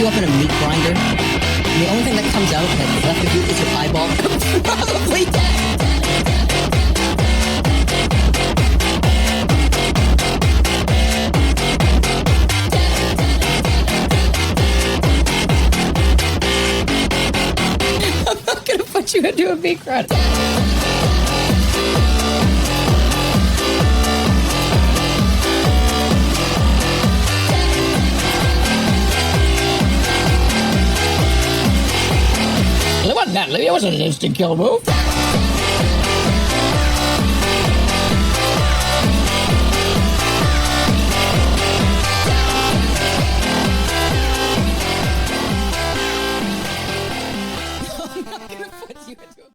you up in a meat grinder, and the only thing that comes out that's left of you is your eyeball, probably I'm not gonna put you into a meat grinder. It wasn't an instant kill move.